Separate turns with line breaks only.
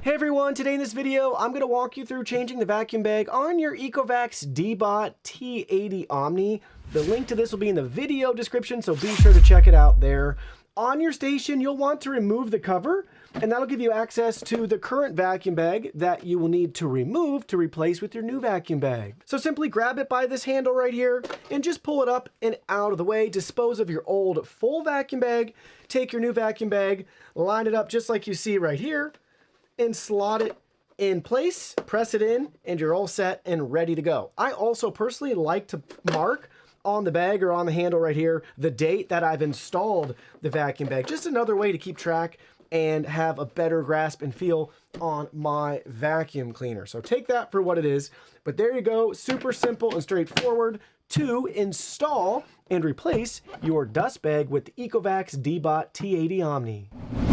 Hey everyone, today in this video, I'm going to walk you through changing the vacuum bag on your ECOVACS DEEBOT T80 OMNI. The link to this will be in the video description, so be sure to check it out there. On your station, you'll want to remove the cover, and that'll give you access to the current vacuum bag that you will need to remove to replace with your new vacuum bag. So simply grab it by this handle right here and just pull it up and out of the way. Dispose of your old full vacuum bag. Take your new vacuum bag, line it up just like you see right here, and slot it in place, press it in, and you're all set and ready to go. I also personally like to mark on the bag or on the handle right here the date that I've installed the vacuum bag. Just another way to keep track and have a better grasp and feel on my vacuum cleaner. So take that for what it is. But there you go, super simple and straightforward to install and replace your dust bag with the ECOVACS DEEBOT T80 OMNI.